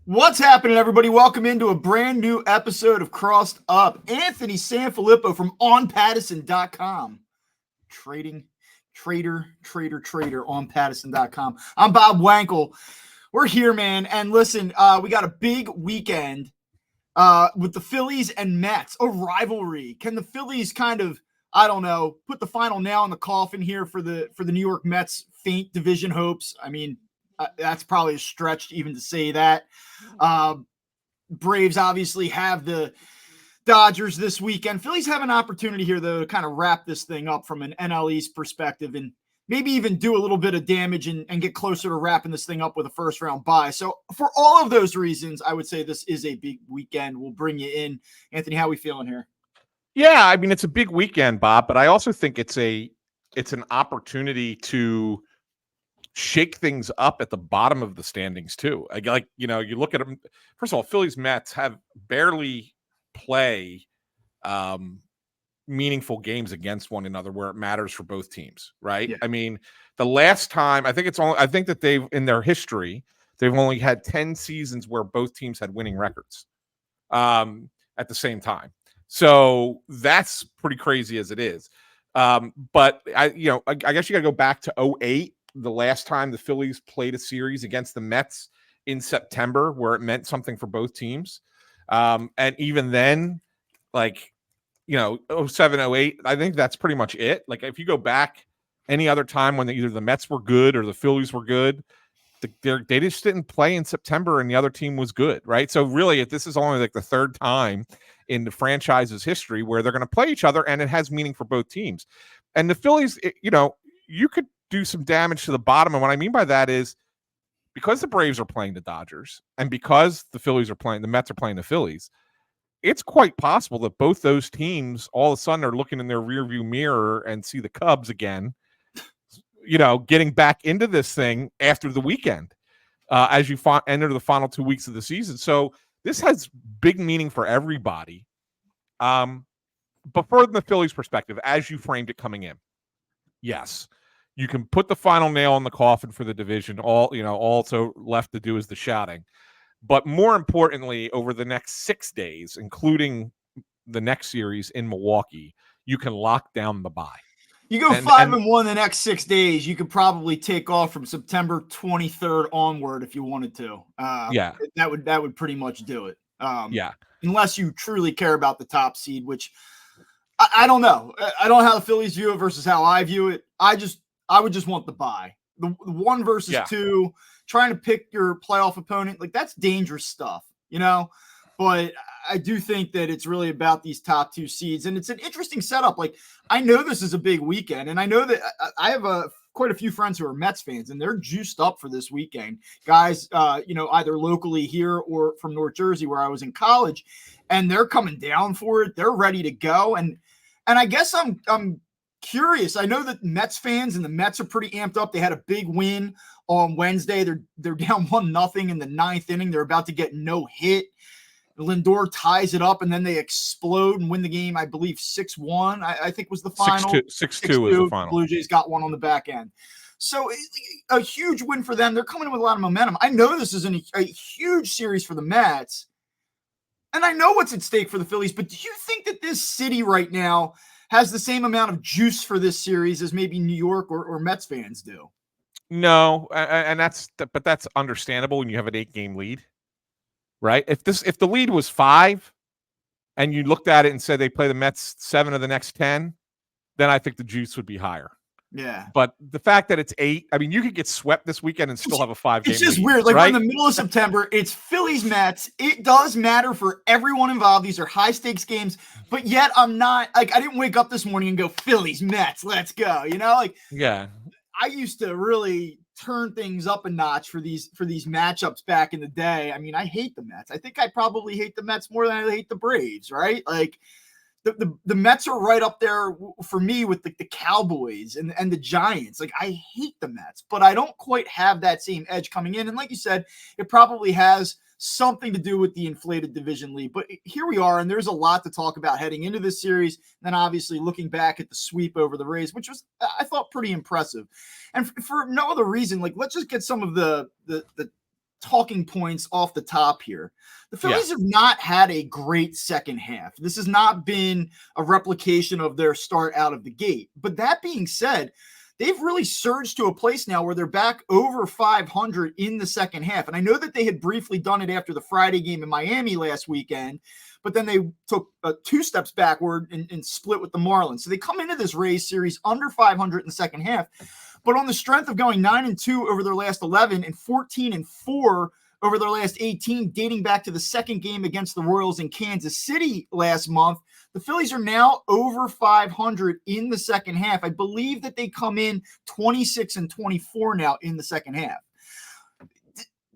What's happening, everybody? Welcome into a brand new episode of Crossed Up. Anthony Sanfilippo from onpattison.com. Trader on Pattison.com. I'm Bob Wankel. We're here, man. And listen, we got a big weekend with the Phillies and Mets, a rivalry. Can the Phillies kind of, I don't know, put the final nail in the coffin here for the New York Mets' faint division hopes? I mean, that's probably a stretch even to say that. Braves obviously have the Dodgers this weekend. Phillies have an opportunity here, though, to kind of wrap this thing up from an NL East perspective and maybe even do a little bit of damage and get closer to wrapping this thing up with a first-round bye. So for all of those reasons, I would say this is a big weekend. We'll bring you in. Anthony, how are we feeling here? Yeah, I mean, it's a big weekend, Bob, but I also think it's an opportunity to shake things up at the bottom of the standings too. You look at them. First of all, Phillies Mets have barely play meaningful games against one another where it matters for both teams, right? Yeah. I mean, the last time I think that they've in their history they've only had 10 seasons where both teams had winning records at the same time. So that's pretty crazy as it is. But I guess you got to go back to 2008. The last time the Phillies played a series against the Mets in September where it meant something for both teams. And even then, 07, 08, I think that's pretty much it. Like if you go back any other time when either the Mets were good or the Phillies were good, they just didn't play in September and the other team was good, right? So really, this is only like the third time in the franchise's history where they're going to play each other and it has meaning for both teams. And the Phillies, you could do some damage to the bottom. And what I mean by that is because the Braves are playing the Dodgers and because the Mets are playing the Phillies, it's quite possible that both those teams all of a sudden are looking in their rearview mirror and see the Cubs again, getting back into this thing after the weekend as you enter the final 2 weeks of the season. So this has big meaning for everybody. But from the Phillies perspective, as you framed it coming in, yes, you can put the final nail in the coffin for the division. All so left to do is the shouting. But more importantly, over the next 6 days, including the next series in Milwaukee, you can lock down the bye. You go 5-1 the next 6 days, you could probably take off from September 23rd onward if you wanted to. Yeah. That would pretty much do it. Yeah. Unless you truly care about the top seed, which I don't know. I don't know how the Phillies view it versus how I view it. I would just want the bye. The 1 versus 2, trying to pick your playoff opponent, like that's dangerous stuff, But I do think that it's really about these top 2 seeds, and it's an interesting setup. Like I know this is a big weekend, and I know that I have quite a few friends who are Mets fans, and they're juiced up for this weekend. Guys, either locally here or from North Jersey where I was in college, and they're coming down for it. They're ready to go, and I guess I'm curious. I know that Mets fans and the Mets are pretty amped up. They had a big win on Wednesday. They're down 1-0 in the 9th inning. They're about to get no hit. Lindor ties it up, and then they explode and win the game, I believe 6-1, I think was the final. 6-2 was the final. Blue Jays got one on the back end. So a huge win for them. They're coming in with a lot of momentum. I know this is a huge series for the Mets, and I know what's at stake for the Phillies, but do you think that this city right now has the same amount of juice for this series as maybe New York or Mets fans do? No, and that's understandable when you have an 8-game lead, right? If the lead was 5 and you looked at it and said they play the Mets 7 of the next 10, then I think the juice would be higher. Yeah. But the fact that it's 8, I mean, you could get swept this weekend and still have a 5-game lead. It's just weird. Like right? we're in the middle of September, it's Phillies Mets. It does matter for everyone involved. These are high stakes games, but yet I'm not I didn't wake up this morning and go Phillies Mets, let's go. Yeah. I used to really turn things up a notch for these matchups back in the day. I mean, I hate the Mets. I think I probably hate the Mets more than I hate the Braves, right? Like the Mets are right up there for me with the Cowboys and the Giants. Like I hate the Mets, but I don't quite have that same edge coming in. And like you said, it probably has something to do with the inflated division lead. But here we are, and there's a lot to talk about heading into this series. And then obviously looking back at the sweep over the Rays, which was, I thought, pretty impressive. And for no other reason, like let's just get some of the talking points off the top here. The Phillies Yeah. have not had a great second half. This has not been a replication of their start out of the gate. But that being said, they've really surged to a place now where they're back over 500 in the second half. And I know that they had briefly done it after the Friday game in Miami last weekend, but then they took 2 steps backward and split with the Marlins. So they come into this Rays series under 500 in the second half, but on the strength of going 9-2 over their last 11 and 14-4 over their last 18, dating back to the second game against the Royals in Kansas City last month, the Phillies are now over 500 in the second half. I believe that they come in 26-24 now in the second half.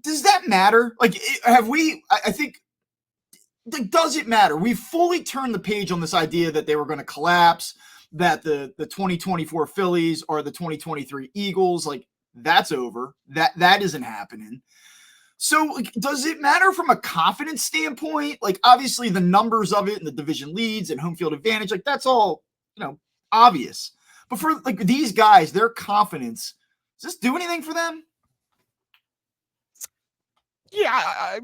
Does that matter? Like, I think, does it matter? We've fully turned the page on this idea that they were going to collapse, that the 2024 Phillies are the 2023 Eagles. Like, that's over. That isn't happening. So, like, does it matter from a confidence standpoint? Like, obviously the numbers of it and the division leads and home field advantage, like, that's all, obvious. But for, like, these guys, their confidence, does this do anything for them? Yeah,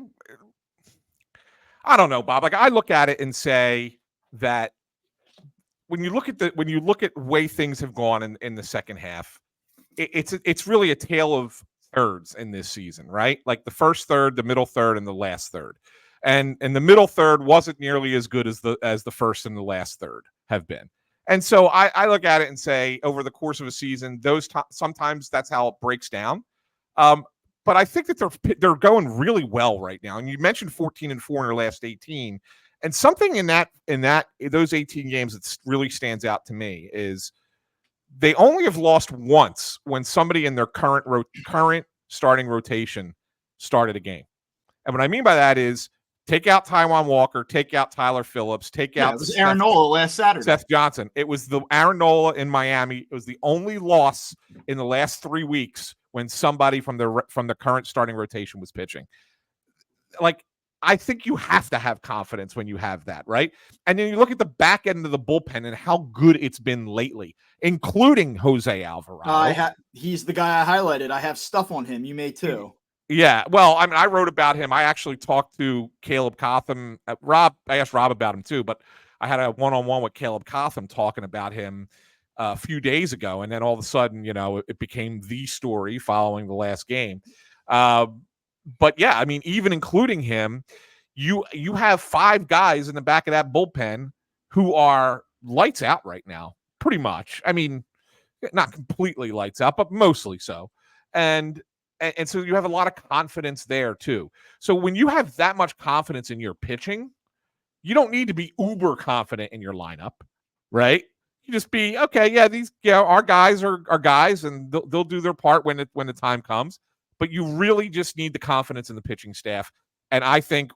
I don't know, Bob. Like, I look at it and say that when you look at the way things have gone in the second half, it's really a tale of thirds in this season, right? Like the first third, the middle third, and the last third. And the middle third wasn't nearly as good as the first and the last third have been. And so I look at it and say, over the course of a season, sometimes that's how it breaks down. But I think that they're going really well right now. And you mentioned 14-4 in their last 18, and something in those 18 games that really stands out to me is they only have lost once when somebody in their current starting rotation started a game. And what I mean by that is take out Taijuan Walker, take out Tyler Phillips, take out it was Aaron Nola last Saturday. Seth Johnson. It was the Aaron Nola in Miami. It was the only loss in the last 3 weeks when somebody from the current starting rotation was pitching. Like, I think you have to have confidence when you have that, right? And then you look at the back end of the bullpen and how good it's been lately, including José Alvarado. He's the guy I highlighted. I have stuff on him. You may too. Yeah, well, I mean, I wrote about him. I actually talked to Caleb Cotham. I asked Rob about him too, but I had a one-on-one with Caleb Cotham talking about him a few days ago, and then all of a sudden, it became the story following the last game. But yeah, I mean, even including him, you have 5 guys in the back of that bullpen who are lights out right now, pretty much. I mean, not completely lights out, but mostly so. And so you have a lot of confidence there too. So when you have that much confidence in your pitching, you don't need to be uber confident in your lineup, right? You just be, okay, yeah, our guys are guys, and they'll do their part when the time comes. But you really just need the confidence in the pitching staff. And I think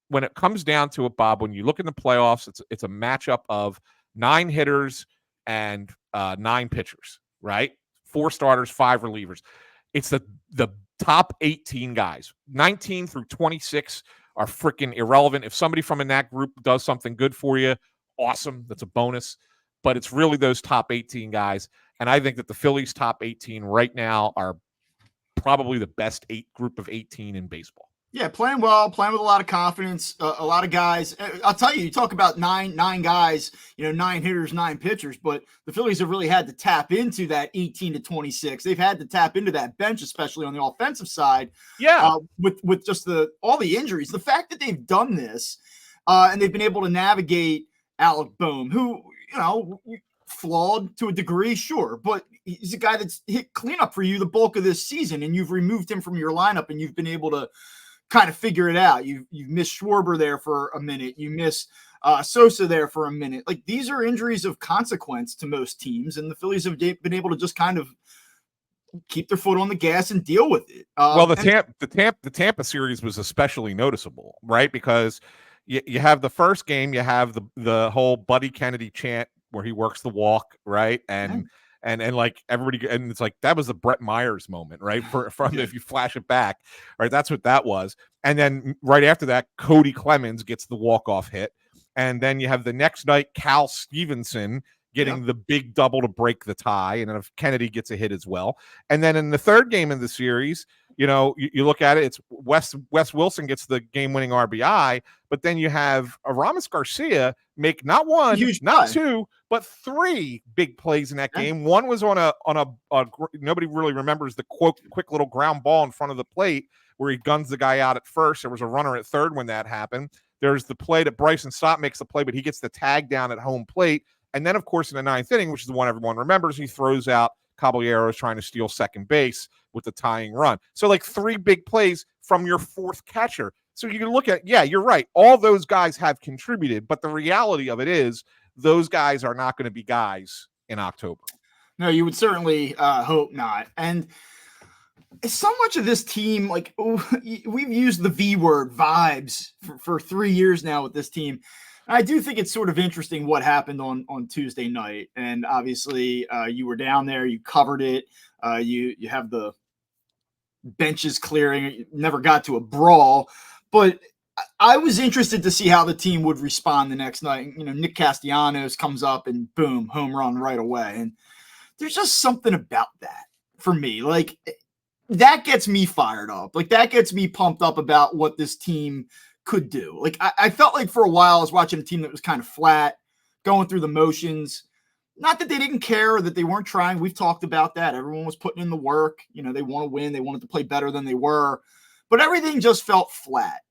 when it comes down to it, Bob, when you look in the playoffs, it's a matchup of 9 hitters and 9 pitchers, right? 4 starters, 5 relievers. It's the top 18 guys. 19 through 26 are freaking irrelevant. If somebody from in that group does something good for you, awesome. That's a bonus. But it's really those top 18 guys. And I think that the Phillies' top 18 right now are probably the best group of 18 in baseball. Yeah, playing well, playing with a lot of confidence, a lot of guys. I'll tell you talk about nine guys, 9 hitters, 9 pitchers, but the Phillies have really had to tap into that 18 to 26. They've had to tap into that bench, especially on the offensive side. Yeah. With just all the injuries. The fact that they've done this and they've been able to navigate Alec Boehm, who, flawed to a degree, sure, but he's a guy that's hit cleanup for you the bulk of this season, and you've removed him from your lineup, and you've been able to kind of figure it out. You've missed Schwarber there for a minute. You miss Sosa there for a minute. Like, these are injuries of consequence to most teams, and the Phillies have been able to just kind of keep their foot on the gas and deal with it. Well, the Tampa series was especially noticeable, right? Because you have the first game, you have the whole Buddy Kennedy chant where he works the walk, right? And like everybody, and it's like that was the Brett Myers moment, right? From if you flash it back, right? That's what that was. And then right after that, Cody Clemens gets the walk-off hit. And then you have the next night, Cal Stevenson getting the big double to break the tie. And then if Kennedy gets a hit as well. And then in the third game of the series, you look at it, it's Wes Wilson gets the game-winning RBI, but then you have Aramis Garcia make not one, Huge not play. two, but 3 big plays in that Yeah. game. One was on a nobody really remembers the quick little ground ball in front of the plate where he guns the guy out at first. There was a runner at third when that happened. There's the play that Bryson Stott makes the play, but he gets the tag down at home plate. And then, of course, in the 9th inning, which is the one everyone remembers, he throws out Caballeros trying to steal second base with the tying run. So, like 3 big plays from your 4th catcher. So you can look at, yeah, you're right. All those guys have contributed, but the reality of it is those guys are not going to be guys in October. No, you would certainly hope not. And so much of this team, like we've used the V word, vibes, for 3 years now with this team. I do think it's sort of interesting what happened on Tuesday night. And obviously you were down there, you covered it. You have the benches clearing. You never got to a brawl, but I was interested to see how the team would respond the next night. Nick Castellanos comes up and boom, home run right away. And there's just something about that for me. Like, that gets me fired up. Like, that gets me pumped up about what this team could do. Like, I felt like for a while I was watching a team that was kind of flat, going through the motions. Not that they didn't care or that they weren't trying. We've talked about that. Everyone was putting in the work. They want to win. They wanted to play better than they were. But everything just felt flat.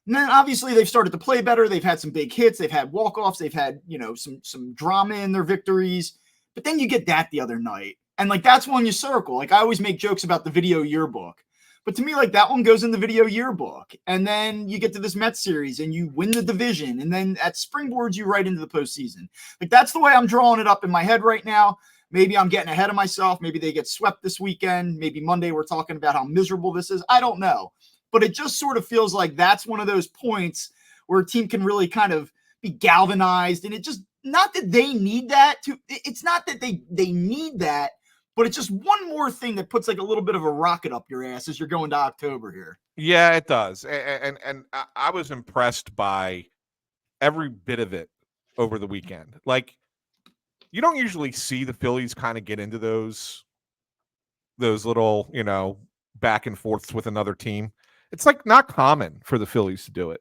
And then obviously they've started to play better. They've had some big hits. They've had walk-offs. They've had, some drama in their victories. But then you get that the other night. And, like, that's one you circle. Like, I always make jokes about the video yearbook. But to me, like, that one goes in the video yearbook. And then you get to this Mets series and you win the division. And then at springboards, you right into the postseason. Like, that's the way I'm drawing it up in my head right now. Maybe I'm getting ahead of myself. Maybe they get swept this weekend. Maybe Monday we're talking about how miserable this is. I don't know. But it just sort of feels like that's one of those points where a team can really kind of be galvanized. And it just, not that they need that. It's not that they need that. But it's just one more thing that puts like a little bit of a rocket up your ass as you're going to October here. Yeah, it does. And I was impressed by every bit of it over the weekend. Like, you don't usually see the Phillies kind of get into those little, back and forths with another team. It's like not common for the Phillies to do it.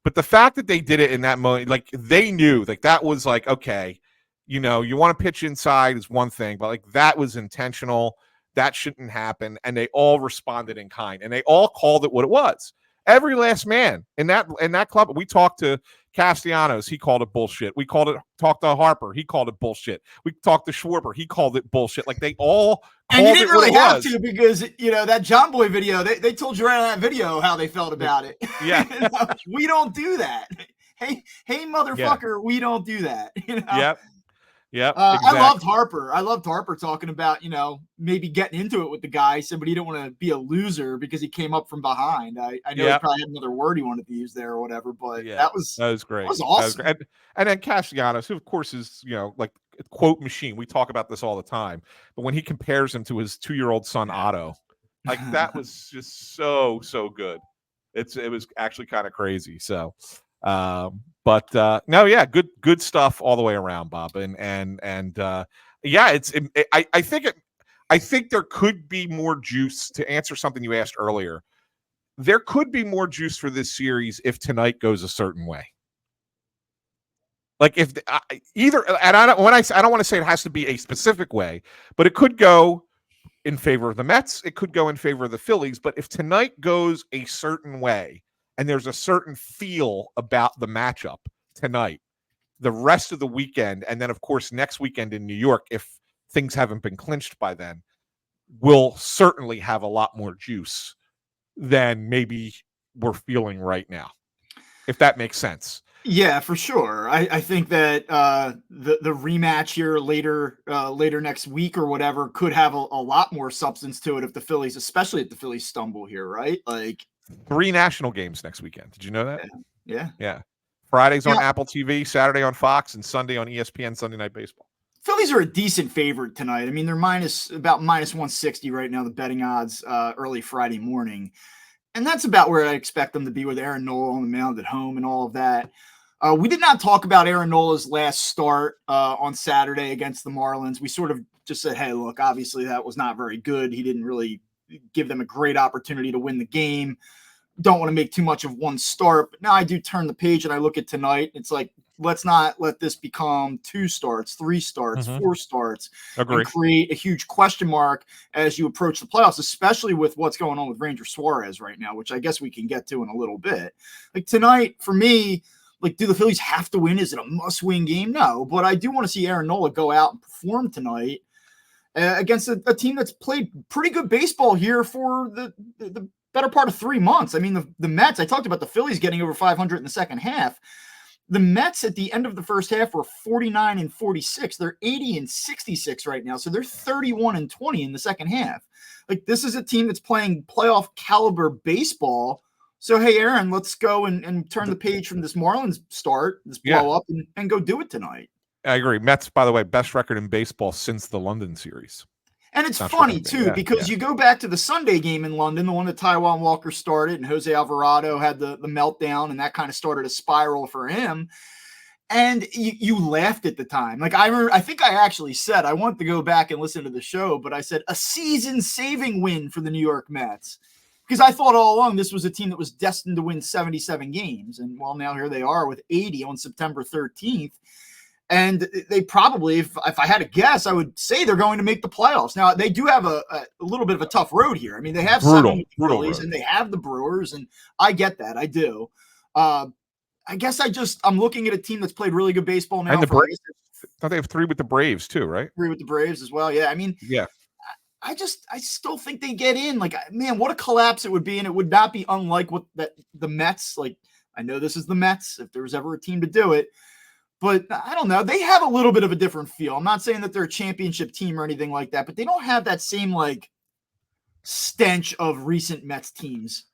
But the fact that they did it in that moment, like they knew, like that was like, okay, you want to pitch inside is one thing, but like that was intentional. That shouldn't happen. And they all responded in kind, and they all called it what it was. Every last man in that club. We talked to Castellanos. He called it bullshit. We talked to Harper. He called it bullshit. We talked to Schwarber. He called it bullshit. Like they all called it. And you didn't really have to, because that John Boy video, they told you right in that video how they felt about it. Yeah. We don't do that. Hey, motherfucker, we don't do that. Yep. Yep. Exactly. I loved Harper talking about, maybe getting into it with the guy. Said, but he didn't want to be a loser because he came up from behind. I know he probably had another word he wanted to use there or whatever, but that was great. That was awesome. And then Castellanos, who of course is, like a quote machine. We talk about this all the time, but when he compares him to his 2-year-old son, Otto, like that was just so good. It was actually kind of crazy. So, but no, yeah, good stuff all the way around, Bob. And yeah, I think there could be more juice. To answer something you asked earlier, there could be more juice for this series if tonight goes a certain way. Like if either, and I don't want to say it has to be a specific way, but it could go in favor of the Mets. It could go in favor of the Phillies. But if tonight goes a certain way, and there's a certain feel about the matchup tonight, the rest of the weekend, and then, of course, next weekend in New York, if things haven't been clinched by then, will certainly have a lot more juice than maybe we're feeling right now, if that makes sense. Yeah, for sure. I think that the rematch here later next week or whatever could have a lot more substance to it if the Phillies, especially if the Phillies stumble here, right? Like 3 national games next weekend. Did you know that? Yeah. Friday's on Apple TV, Saturday on Fox, and Sunday on ESPN Sunday Night Baseball. Phillies are a decent favorite tonight. I mean, they're about minus 160 right now, the betting odds early Friday morning. And that's about where I expect them to be with Aaron Nola on the mound at home and all of that. We did not talk about Aaron Nola's last start on Saturday against the Marlins. We sort of just said, hey, look, obviously that was not very good. He didn't really give them a great opportunity to win the game. Don't want to make too much of one start. But now I do turn the page and I look at tonight. It's like, let's not let this become 2 starts, 3 starts, 4 starts, and create a huge question mark as you approach the playoffs, especially with what's going on with Ranger Suarez right now, which I guess we can get to in a little bit. Like tonight, for me, like, do the Phillies have to win? Is it a must-win game? No, but I do want to see Aaron Nola go out and perform tonight against a team that's played pretty good baseball here for the better part of 3 months. I mean, the Mets, I talked about the Phillies getting over 500 in the second half. The Mets at the end of the first half were 49-46. They're 80-66 right now. So they're 31-20 in the second half. Like, this is a team that's playing playoff caliber baseball. So, hey, Aaron, let's go and turn the page from this Marlins start, this blow up, and go do it tonight. I agree. Mets, by the way, best record in baseball since the London series. And it's funny, too, because you go back to the Sunday game in London, the one that Taijuan Walker started, and José Alvarado had the meltdown, and that kind of started a spiral for him. And you laughed at the time. Like, I think I actually said, I want to go back and listen to the show, but I said, a season-saving win for the New York Mets. Because I thought all along this was a team that was destined to win 77 games. And, well, now here they are with 80 on September 13th. And they probably, if I had to guess, I would say they're going to make the playoffs. Now, they do have a little bit of a tough road here. I mean, they have brutal Phillies, and they have the Brewers, and I get that. I do. I guess I'm looking at a team that's played really good baseball now. And the Braves. I thought they have 3 with the Braves, too, right? 3 with the Braves as well. Yeah, I mean, I still think they get in. Like, man, what a collapse it would be, and it would not be unlike what the Mets. Like, I know this is the Mets. If there was ever a team to do it. But I don't know. They have a little bit of a different feel. I'm not saying that they're a championship team or anything like that, but they don't have that same, like, stench of recent Mets teams.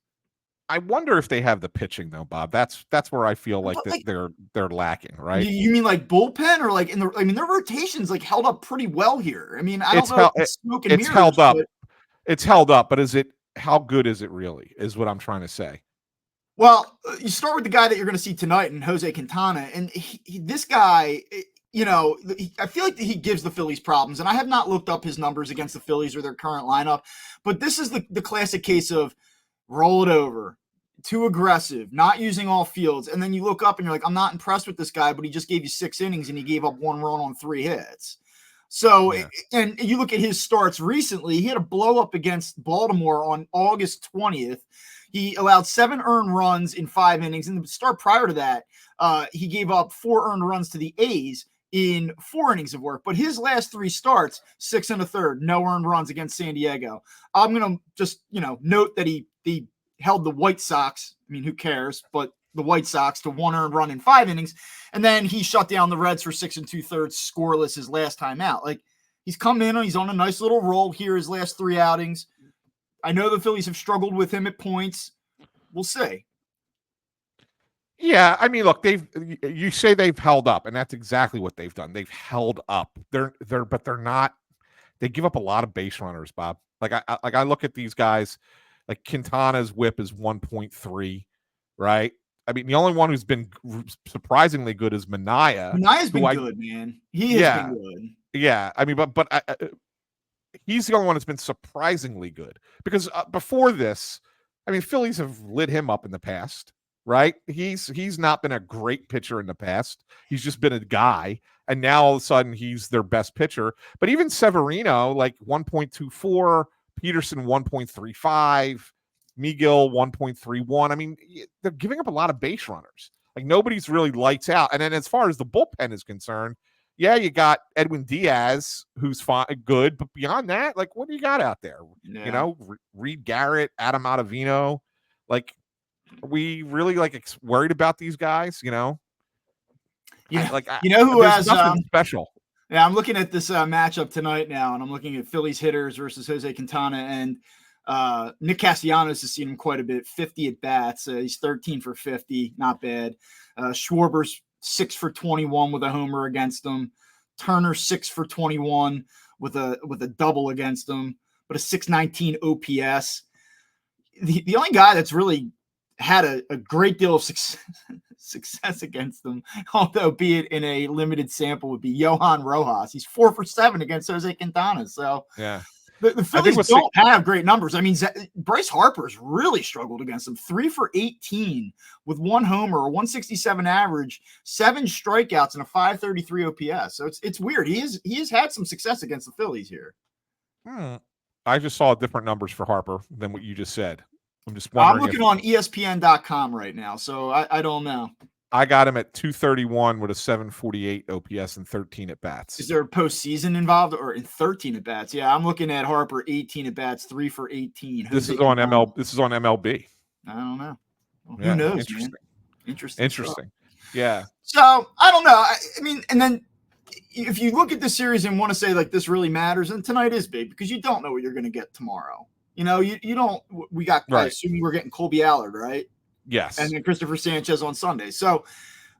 I wonder if they have the pitching, though, Bob. That's where I feel like they're lacking, right? You mean like bullpen, or like their rotation's like held up pretty well here. I mean, I don't know if it's smoke and mirrors. It's held up. It's held up, but how good is it really? Is what I'm trying to say. Well, you start with the guy that you're going to see tonight, in Jose Quintana, and this guy, I feel like he gives the Phillies problems, and I have not looked up his numbers against the Phillies or their current lineup, but this is the classic case of roll it over, too aggressive, not using all fields, and then you look up and you're like, I'm not impressed with this guy, but he just gave you 6 innings and he gave up 1 run on 3 hits. So, and you look at his starts recently, he had a blow up against Baltimore on August 20th. He allowed 7 earned runs in 5 innings. And the start prior to that, he gave up 4 earned runs to the A's in 4 innings of work. But his last 3 starts, 6 1/3, no earned runs against San Diego. I'm going to just, note that he held the White Sox. I mean, who cares? But the White Sox to 1 earned run in 5 innings. And then he shut down the Reds for 6 2/3 scoreless his last time out. Like, he's come in and he's on a nice little roll here his last 3 outings. I know the Phillies have struggled with him at points. We'll see. Yeah, I mean, look, you say they've held up, and that's exactly what they've done. They've held up. But they're not. They give up a lot of base runners, Bob. Like I look at these guys, like Quintana's WHIP is 1.3, right? I mean, the only one who's been surprisingly good is Minaya. Minaya's been good, man. He has been good. Yeah, I mean, but he's the only one that's been surprisingly good, because before this, I mean, Phillies have lit him up in the past, right? He's not been a great pitcher in the past. He's just been a guy, and now all of a sudden he's their best pitcher. But even Severino, like 1.24, Peterson 1.35, Miguel 1.31. I mean, they're giving up a lot of base runners. Like, nobody's really lights out. And then as far as the bullpen is concerned, yeah, you got Edwin Diaz, who's fine, good, but beyond that, like, what do you got out there? Yeah. Reed Garrett, Adam Ottavino. Like, are we really worried about these guys? Who has nothing special. Yeah, I'm looking at this matchup tonight now, and I'm looking at Phillies hitters versus Jose Quintana, and Nick Castellanos has seen him quite a bit, 50 at bats. He's 13 for 50, not bad. Schwarber's 6 for 21 with a homer against him. Turner 6 for 21 with a double against him, but a 619 OPS. The only guy that's really had a great deal of success against them, although be it in a limited sample, would be Johan Rojas. He's 4 for 7 against Jose Quintana. So yeah. The Phillies don't have great numbers. I mean, Bryce Harper's really struggled against them. 3 for 18 with 1 homer, a 167 average, 7 strikeouts, and a 533 OPS. So it's weird. He has had some success against the Phillies here. I just saw different numbers for Harper than what you just said. I'm just wondering. I'm looking on ESPN.com right now, so I don't know. I got him at 231 with a 748 OPS and 13 at bats. Is there a postseason involved or in 13 at bats? Yeah, I'm looking at Harper 18 at bats, 3 for 18. This is on ML. This is on MLB. I don't know. Well, yeah, who knows? Interesting. Man? Interesting. Yeah. So I don't know. I mean, and then if you look at the series and want to say like this really matters, and tonight is big because you don't know what you're going to get tomorrow. You know, you don't. We got. Right. I assume we're getting Colby Allard, right? Yes. And then Christopher Sanchez on Sunday. So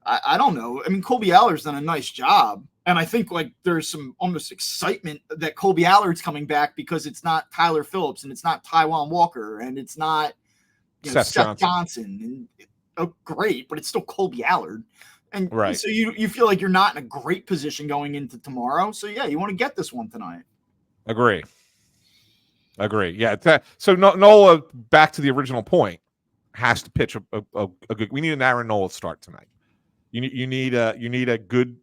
I don't know. I mean, Colby Allard's done a nice job. And I think like there's some almost excitement that Colby Allard's coming back because it's not Tyler Phillips and it's not Taijuan Walker and it's not Seth Johnson. And, great, but it's still Colby Allard. And so you feel like you're not in a great position going into tomorrow. So, yeah, you want to get this one tonight. Agree. Yeah. So Nola, back to the original point, has to pitch a good. We need an Aaron Nola start tonight. You need a good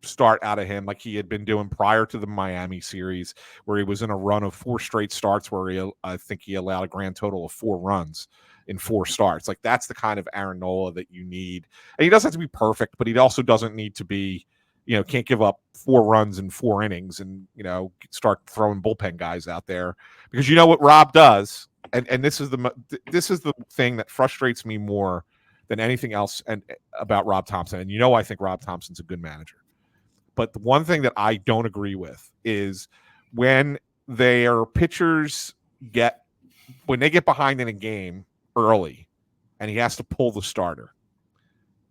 start out of him, like he had been doing prior to the Miami series, where he was in a run of 4 straight starts, where I think he allowed a grand total of 4 runs in 4 starts. Like that's the kind of Aaron Nola that you need. And he doesn't have to be perfect, but he also doesn't need to be, can't give up 4 runs in 4 innings and start throwing bullpen guys out there, because you know what Rob does. And this is the thing that frustrates me more than anything else and about Rob Thompson. And I think Rob Thompson's a good manager. But the one thing that I don't agree with is when their pitchers get behind in a game early and he has to pull the starter.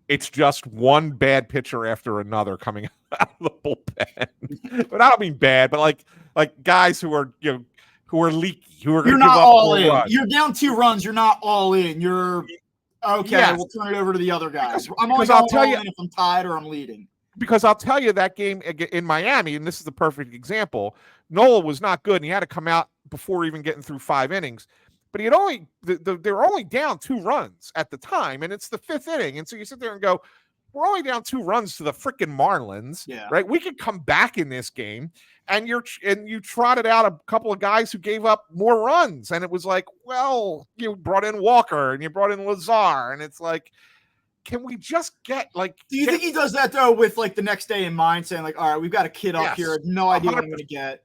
It's just one bad pitcher after another coming out of the bullpen. But I don't mean bad, but like guys who are leaky, who are going to give up all in. runs. You're down 2 runs. You're not all in. You're okay. Yes. We'll turn it over to the other guys. I'll tell you if I'm tied or I'm leading. Because I'll tell you that game in Miami, and this is the perfect example. Nola was not good, and he had to come out before even getting through 5 innings. But he had they were only down 2 runs at the time, and it's the 5th inning. And so you sit there and go, we're only down 2 runs to the freaking Marlins, right? We could come back in this game, and you trotted out a couple of guys who gave up more runs, and it was like, well, you brought in Walker and you brought in Lazar, and it's like, can we just get like? Do you think he does that though with like the next day in mind, saying like, all right, we've got a kid up here, no idea what I'm going to get.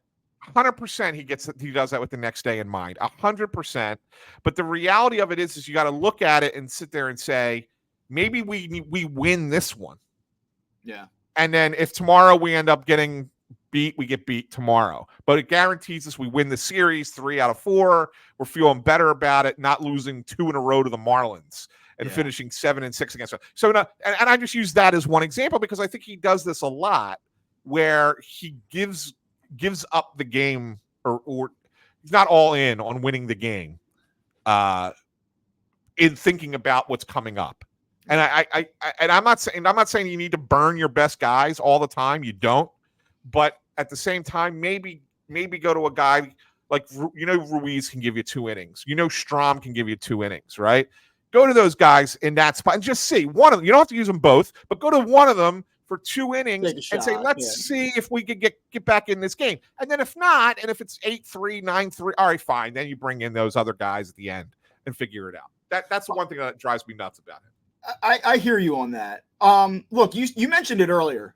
100% he does that with the next day in mind. 100%. But the reality of it is you got to look at it and sit there and say, maybe we win this one. Yeah. And then if tomorrow we end up getting beat, we get beat tomorrow. But it guarantees us we win the series 3 out of 4. We're feeling better about it, not losing 2 in a row to the Marlins and finishing 7-6 against them. So, and I just use that as one example because I think he does this a lot, where he gives up the game, or he's not all in on winning the game, in thinking about what's coming up. And I'm not saying you need to burn your best guys all the time. You don't. But at the same time, maybe go to a guy like Ruiz can give you 2 innings. Strom can give you 2 innings, right? Go to those guys in that spot and just see one of them. You don't have to use them both, but go to one of them for 2 innings and say, let's see if we could get back in this game. And then if not, and if it's 8-3, 9-3, all right, fine. Then you bring in those other guys at the end and figure it out. That's the one thing that drives me nuts about him. I hear you on that. Look, you mentioned it earlier.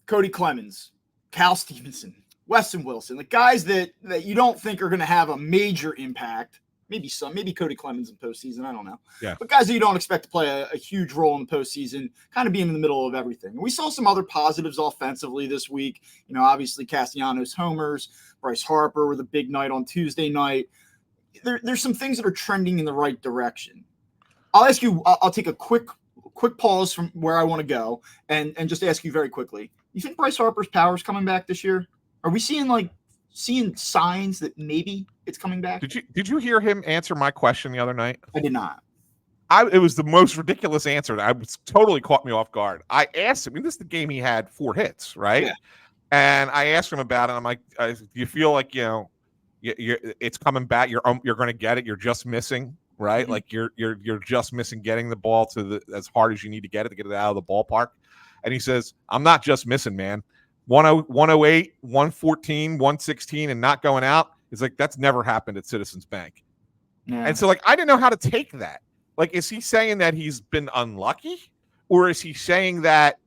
Cody Clemens, Cal Stevenson, Weston Wilson, the guys that you don't think are going to have a major impact. Maybe Cody Clemens in postseason. I don't know. Yeah. But guys that you don't expect to play a huge role in the postseason, kind of being in the middle of everything. And we saw some other positives offensively this week. Obviously Castellanos homers, Bryce Harper with a big night on Tuesday night. There's some things that are trending in the right direction. I'll ask you, I'll take a quick pause from where I want to go and just ask you very quickly. You think Bryce Harper's power is coming back this year? Are we seeing signs that maybe it's coming back? Did you hear him answer my question the other night? I did not. It was the most ridiculous answer. I was totally caught me off guard. I asked him, this is the game he had 4 hits, right? Yeah. And I asked him about it. I'm like, do you feel like, it's coming back? You're going to get it. You're just missing, right? Like you're just missing getting the ball as hard as you need to get it out of the ballpark. And he says, I'm not just missing, man. 108, 114, 116, and not going out. It's like, that's never happened at Citizens Bank. Yeah. And so, like, I didn't know how to take that. Like, is he saying that he's been unlucky? Or is he saying that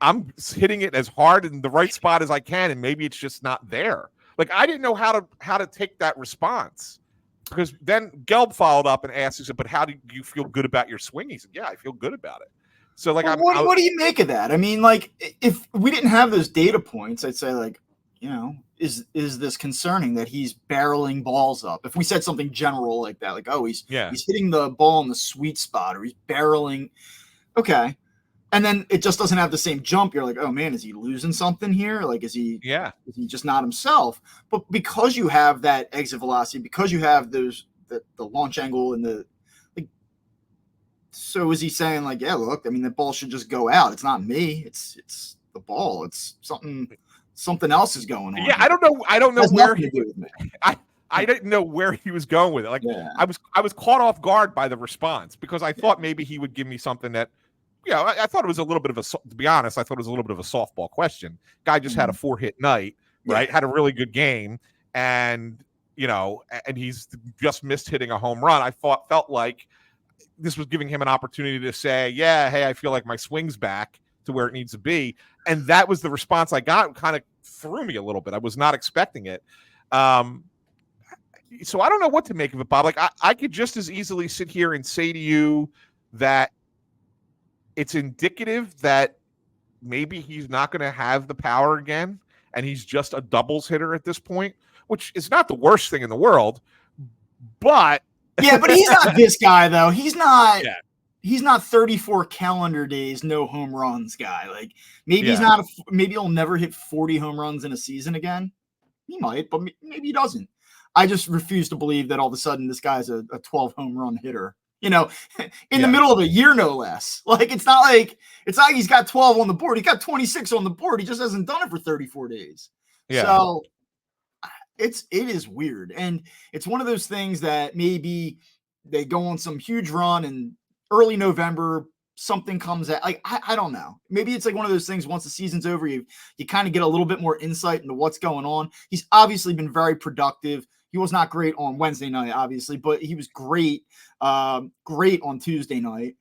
I'm hitting it as hard in the right spot as I can, and maybe it's just not there? Like, I didn't know how to take that response. Because then Gelb followed up and asked, he said, but how do you feel good about your swing? He said, yeah, I feel good about it. So, like, well, what do you make of that? I mean, like, if we didn't have those data points, I'd say, like, is this concerning that he's barreling balls up? If we said something general like that, like, oh, he's hitting the ball in the sweet spot, or he's barreling, okay, and then it just doesn't have the same jump. You're like, oh man, is he losing something here? Like, is he just not himself? But because you have that exit velocity, because you have the launch angle and the so is he saying, like, yeah, look, I mean, the ball should just go out. It's not me. It's the ball. It's something else is going on. Yeah, here. I don't know where he I didn't know where he was going with it. Like, I was caught off guard by the response, because I thought maybe he would give me something that, I thought it was a little bit of to be honest, I thought it was a little bit of a softball question. Guy just had a 4-hit night, right? Had a really good game, and and he's just missed hitting a home run. I felt like this was giving him an opportunity to say, yeah, hey, I feel like my swing's back to where it needs to be. And that was the response I got. Kind of threw me a little bit. I was not expecting it. So I don't know what to make of it, Bob. Like, I could just as easily sit here and say to you that it's indicative that maybe he's not going to have the power again, and he's just a doubles hitter at this point, which is not the worst thing in the world, but but he's not this guy, though. He's not. Yeah. He's not 34 calendar days, no home runs guy. Like, maybe he's not. Maybe he'll never hit 40 home runs in a season again. He might, but maybe he doesn't. I just refuse to believe that all of a sudden this guy's a 12 home run hitter. In the middle of a year, no less. Like, it's not like he's got 12 on the board. He's got 26 on the board. He just hasn't done it for 34 days. Yeah. So it is weird. And it's one of those things that maybe they go on some huge run and early November, something comes out. Like, I don't know. Maybe it's like one of those things, once the season's over, you kind of get a little bit more insight into what's going on. He's obviously been very productive. He was not great on Wednesday night, obviously, but he was great on Tuesday night.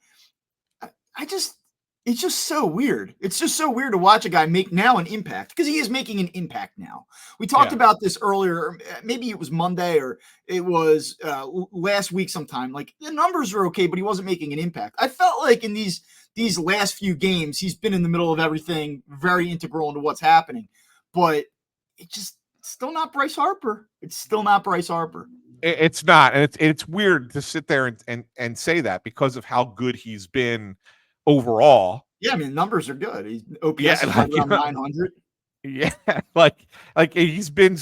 It's just so weird. It's just so weird to watch a guy make now an impact, because he is making an impact now. We talked about this earlier. Maybe it was Monday or it was last week sometime. Like, the numbers are okay, but he wasn't making an impact. I felt like in these last few games, he's been in the middle of everything, very integral into what's happening. But it's still not Bryce Harper. It's still not Bryce Harper. It's not. And it's weird to sit there and say that, because of how good he's been overall. Yeah, I mean, numbers are good. He's OPS is around 900. Yeah, like he's been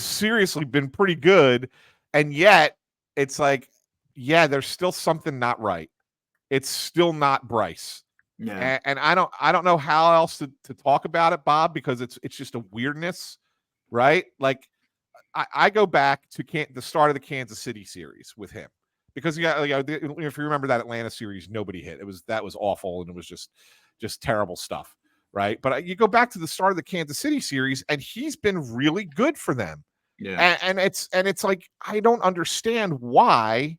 pretty good, and yet it's like, there's still something not right. It's still not Bryce. Yeah, and I don't know how else to talk about it, Bob, because it's just a weirdness, right? Like, I go back to the start of the Kansas City series with him. Because if you remember that Atlanta series, nobody hit. That was awful, and it was just terrible stuff, right? But you go back to the start of the Kansas City series, and he's been really good for them. Yeah, and it's like, I don't understand why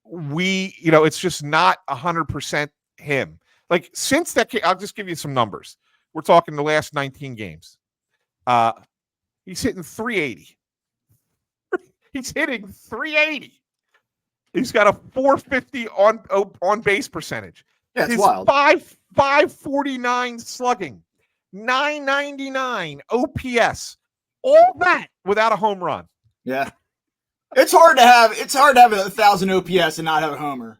it's just not 100% him. Like, since that, I'll just give you some numbers. We're talking the last 19 games. He's hitting 380. He's hitting 380. He's got a 450 on base percentage. Yeah, it's wild. 549 slugging, 999 OPS. All that without a home run. Yeah. It's hard to have 1,000 OPS and not have a homer.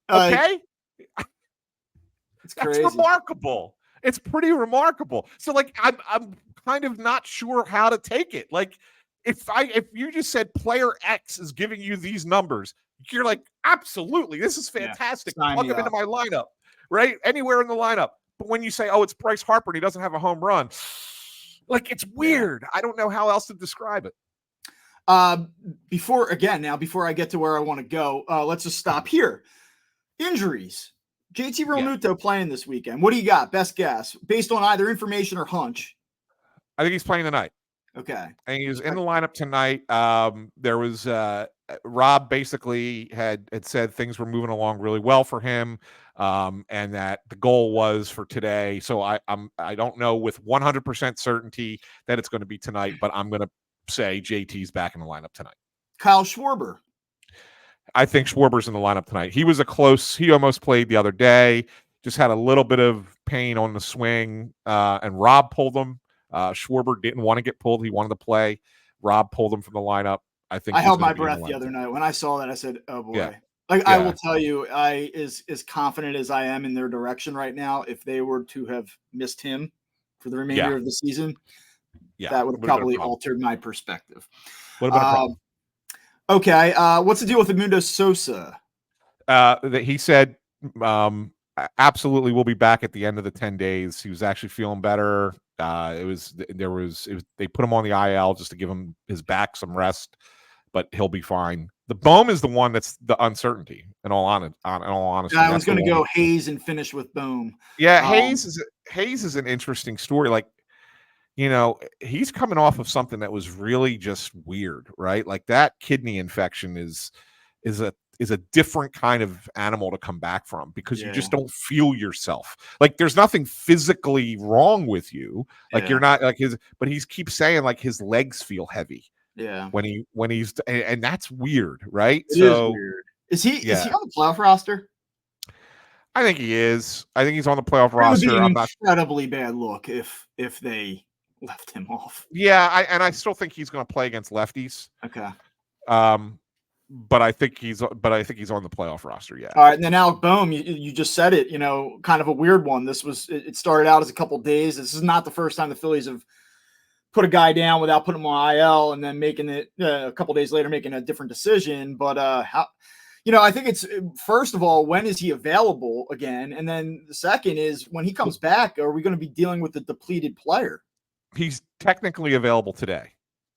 Okay. It's crazy. That's remarkable. It's pretty remarkable. So, like, I'm kind of not sure how to take it. Like, if you just said player X is giving you these numbers, you're like, absolutely, this is fantastic. Plug him into my lineup, right? Anywhere in the lineup. But when you say, oh, it's Bryce Harper and he doesn't have a home run, Like, it's weird. I don't know how else to describe it. Before I get to where I want to go, let's just stop here. Injuries. JT Realmuto playing this weekend. What do you got? Best guess based on either information or hunch. I think he's playing tonight. Okay. And he was in the lineup tonight. There was Rob basically had said things were moving along really well for him, and that the goal was for today. So I don't know with 100% certainty that it's going to be tonight, but I'm going to say JT's back in the lineup tonight. Kyle Schwarber. I think Schwarber's in the lineup tonight. He almost played the other day, just had a little bit of pain on the swing, and Rob pulled him. Schwarber didn't want to get pulled. He wanted to play. Rob pulled him from the lineup. I held my breath the other night. When I saw that, I said, oh boy. Yeah. I will tell you, as confident as I am in their direction right now, if they were to have missed him for the remainder of the season, that would have probably altered my perspective. Would have been a problem. Okay. What's the deal with Edmundo Sosa? That he said absolutely will be back at the end of the 10 days. He was actually feeling better. They put him on the IL just to give him his back some rest, but he'll be fine. The Bohm is the one that's the uncertainty. In all honesty, I was going to go Hayes and finish with Bohm. Yeah, Hayes is an interesting story. Like, he's coming off of something that was really just weird, right? Like that kidney infection is a different kind of animal to come back from because you just don't feel yourself. Like there's nothing physically wrong with you. Like you're not like but he keeps saying like his legs feel heavy. Yeah. When he's and that's weird, right? It is weird. Is he on the playoff roster? I think he is. I think he's on the playoff roster. It would be an incredibly bad look if they left him off. Yeah, I still think he's going to play against lefties. Okay. But I think he's on the playoff roster. Yeah. All right, and then Alec Bohm, you just said it. Kind of a weird one. It started out as a couple of days. This is not the first time the Phillies have put a guy down without putting him on IL and then making it a couple of days later making a different decision. But I think it's first of all, when is he available again, and then the second is when he comes back, are we going to be dealing with a depleted player? He's technically available today.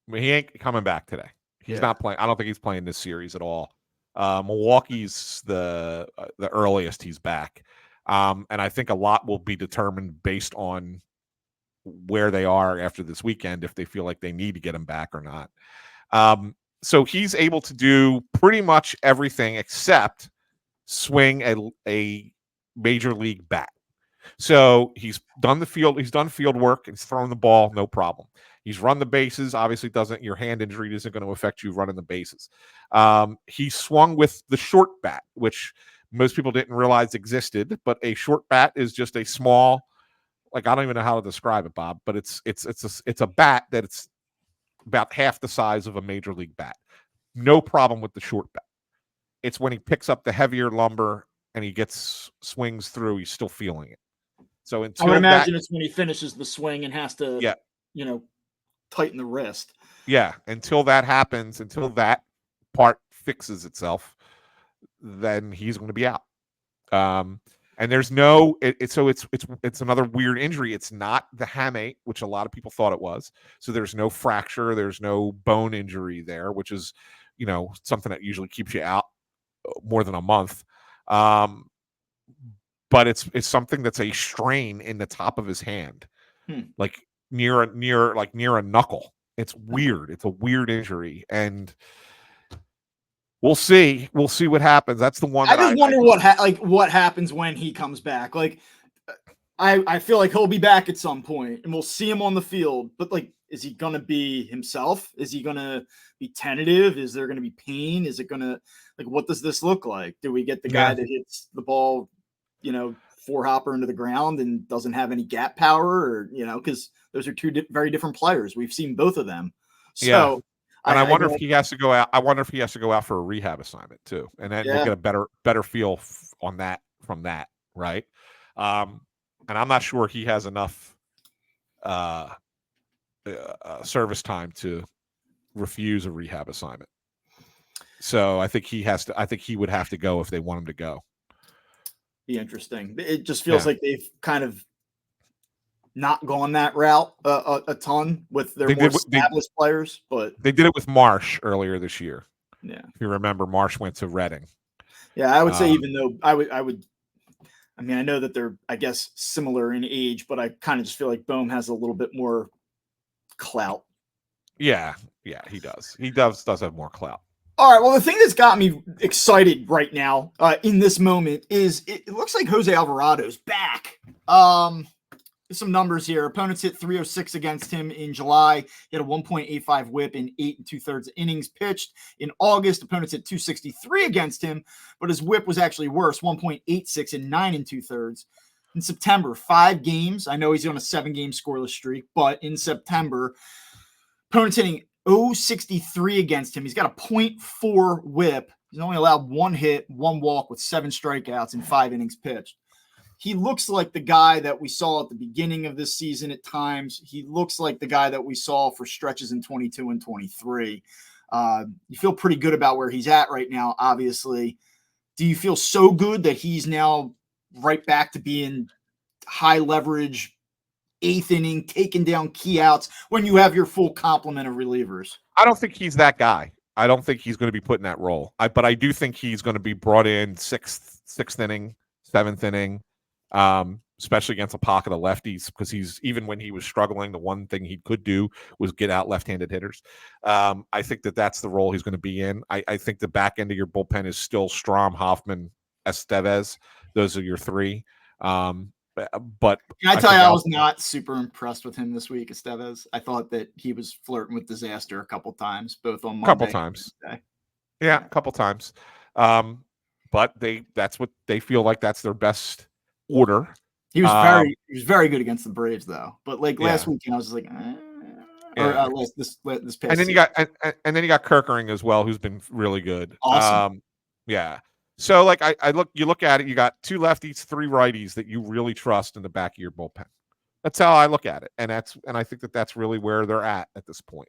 I mean, he ain't coming back today. He's not playing. I don't think he's playing this series at all. Milwaukee's the earliest he's back. And I think a lot will be determined based on where they are after this weekend, if they feel like they need to get him back or not. So he's able to do pretty much everything except swing a major league bat. So he's done field work, he's thrown the ball, no problem. He's run the bases. Obviously, your hand injury isn't going to affect you running the bases. He swung with the short bat, which most people didn't realize existed. But a short bat is just a small, like I don't even know how to describe it, Bob. But it's a bat that it's about half the size of a major league bat. No problem with the short bat. It's when he picks up the heavier lumber and he swings through, he's still feeling it. So I would imagine it's when he finishes the swing and has to, tighten the wrist. Yeah. Until that happens, until that part fixes itself, then he's going to be out. And there's no, so it's another weird injury. It's not the hamate, which a lot of people thought it was. So there's no fracture, there's no bone injury there, which is, something that usually keeps you out more than a month. But it's something that's a strain in the top of his hand, like near a knuckle. It's weird. It's a weird injury, and we'll see. We'll see what happens. That's the one. I just wonder what happens when he comes back. Like, I feel like he'll be back at some point, and we'll see him on the field. But like, is he gonna be himself? Is he gonna be tentative? Is there gonna be pain? Is it gonna what does this look like? Do we get the guy that hits the ball, four hopper into the ground and doesn't have any gap power, or because those are two very different players. We've seen both of them. So, and I wonder if he has to go out. I wonder if he has to go out for a rehab assignment too, and then we'll get a better feel on that from that, right? And I'm not sure he has enough service time to refuse a rehab assignment. So I think he would have to go if they want him to go. Be interesting. It just feels like they've kind of not gone that route a ton with their more established players, but they did it with Marsh earlier this year. Yeah, if you remember, Marsh went to Reading. Yeah, I would say even though I mean, I know that they're, I guess, similar in age, but I kind of just feel like Bohm has a little bit more clout. Yeah, he does. He does have more clout. All right. Well, the thing that's got me excited right now in this moment is it looks like José Alvarado's back. Some numbers here. Opponents hit 306 against him in July. He had a 1.85 whip in 8 2/3 innings pitched. In August, opponents hit 263 against him, but his whip was actually worse, 1.86 in 9 2/3. In September, 5 games. I know he's on a 7-game scoreless streak, but in September, opponents hitting 063 against him. He's got a 0.4 whip. He's only allowed 1 hit, 1 walk with 7 strikeouts in 5 innings pitched. He looks like the guy that we saw at the beginning of this season at times. He looks like the guy that we saw for stretches in 22 and 23. You feel pretty good about where he's at right now, obviously. Do you feel so good that he's now right back to being high leverage, 8th inning, taking down key outs when you have your full complement of relievers? I don't think he's that guy. I don't think he's going to be put in that role. But I do think he's going to be brought in sixth inning, 7th inning, especially against a pocket of lefties, because even when he was struggling, the one thing he could do was get out left-handed hitters. I think that's the role he's going to be in. I think the back end of your bullpen is still Strom, Hoffman, Estevez. Those are your 3. But can I tell you, I was not super impressed with him this week, Estevez. I thought that he was flirting with disaster a couple times, both on Monday. A couple times. Yeah, a couple times. But that's what they feel like that's their best order. He was very good against the Braves, though. But like last weekend, I was just like, this past. And then you got and then you got Kerkering as well, who's been really good. Awesome. Yeah. So like you look at it, you got 2 lefties, 3 righties that you really trust in the back of your bullpen. That's how I look at it, and I think that's really where they're at this point.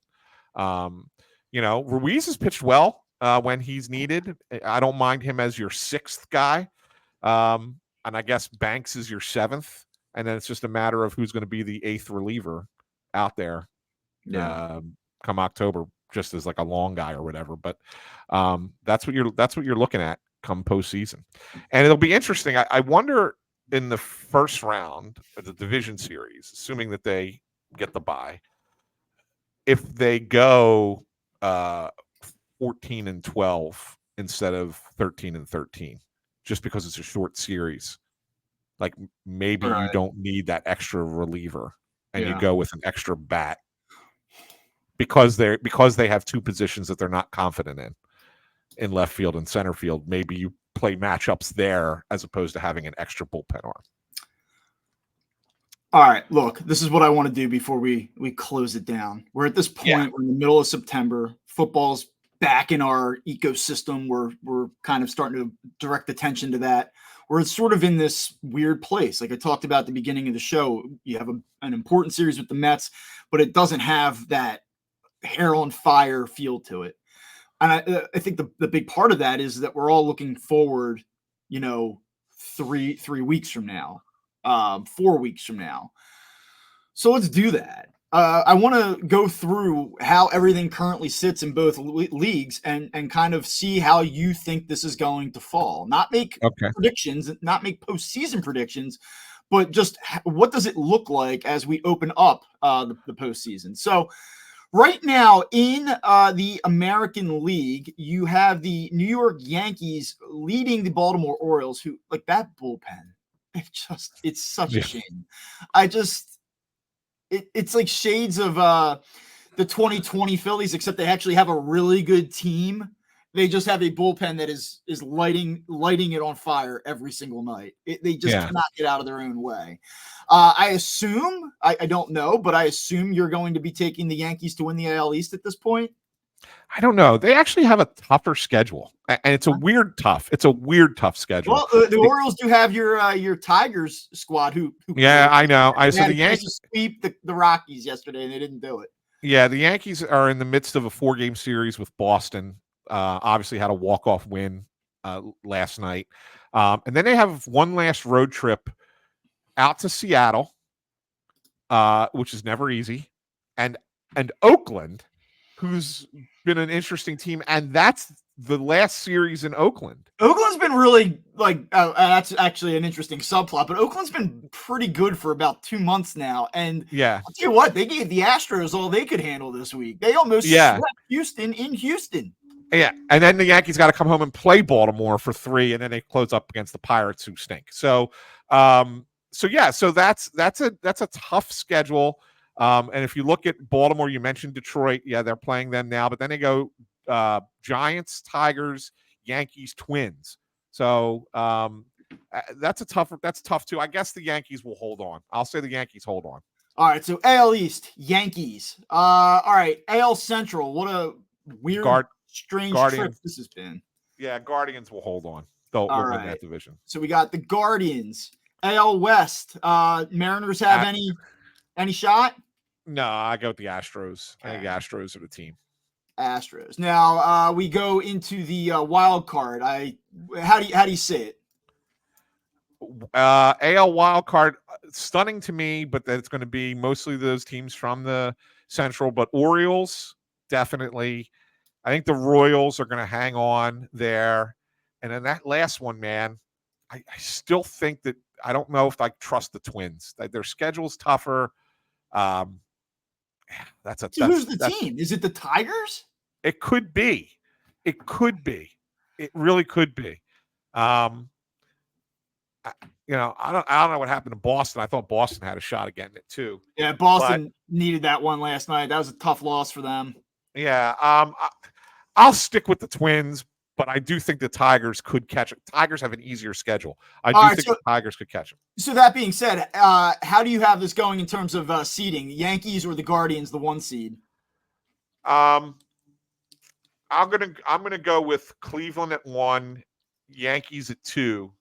Ruiz has pitched well when he's needed. I don't mind him as your 6th guy. And I guess Banks is your 7th, and then it's just a matter of who's going to be the 8th reliever out there come October, just as like a long guy or whatever. But that's what you're looking at come postseason, and it'll be interesting. I wonder in the first round of the division series, assuming that they get the bye, if they go 14 and 12 instead of 13 and 13. Just because it's a short series, like maybe you don't need that extra reliever, and you go with an extra bat because they have 2 positions that they're not confident in left field and center field. Maybe you play matchups there as opposed to having an extra bullpen arm. All right, look, this is what I want to do before we close it down. We're at this point. We're in the middle of September. Football's back in our ecosystem. We're kind of starting to direct attention to that. We're sort of in this weird place. Like I talked about at the beginning of the show, you have an important series with the Mets, but it doesn't have that hair on fire feel to it. And I think the big part of that is that we're all looking forward, 3 weeks from now, 4 weeks from now. So let's do that. I want to go through how everything currently sits in both leagues and kind of see how you think this is going to fall. Not make predictions, not make postseason predictions, but just what does it look like as we open up the postseason. So right now in the American League, you have the New York Yankees leading the Baltimore Orioles, who like that bullpen. It's such a shame. It's like shades of the 2020 Phillies, except they actually have a really good team. They just have a bullpen that is lighting it on fire every single night. They just cannot get out of their own way. I assume, I don't know, but I assume you're going to be taking the Yankees to win the AL East at this point. I don't know. They actually have a tougher schedule, and it's a weird tough schedule. Well, the Orioles do have your Tigers squad who I know. So the Yankees sweep the Rockies yesterday, and they didn't do it. Yeah, the Yankees are in the midst of a 4-game series with Boston. Obviously had a walk-off win last night. And then they have one last road trip out to Seattle, which is never easy, and Oakland, who's been an interesting team, and that's the last series in Oakland. Oakland's been really that's actually an interesting subplot, but Oakland's been pretty good for about 2 months now. And yeah, I'll tell you what, they gave the Astros all they could handle this week. They almost swept Houston in Houston. Yeah, and then the Yankees got to come home and play Baltimore for 3, and then they close up against the Pirates, who stink. So that's a tough schedule. And if you look at Baltimore, you mentioned Detroit. Yeah, they're playing them now, but then they go Giants, Tigers, Yankees, Twins. So that's tough too. I guess the Yankees will hold on. I'll say the Yankees hold on. All right, so AL East, Yankees. All right, AL Central. What a weird, strange trip this has been. Yeah, Guardians will hold on. They'll win that division. So we got the Guardians. AL West. Mariners have any shot? No, I go with the Astros. Okay. I think the Astros are the team. Astros. Now we go into the wild card. How do you see it? AL wild card, stunning to me, but that it's going to be mostly those teams from the Central. But Orioles, definitely. I think the Royals are going to hang on there. And then that last one, man, I still think that I don't know if I trust the Twins. Their schedule's tougher. Who's the team? Is it the Tigers? It could be. It really could be. I don't know what happened to Boston. I thought Boston had a shot at getting it too. Yeah, Boston needed that one last night. That was a tough loss for them. Yeah. I'll stick with the Twins, but I do think the Tigers could catch it. Tigers have an easier schedule. I do think the Tigers could catch them. So that being said, how do you have this going in terms of seeding? Yankees or the Guardians, the 1 seed? I'm gonna go with Cleveland at 1, Yankees at 2,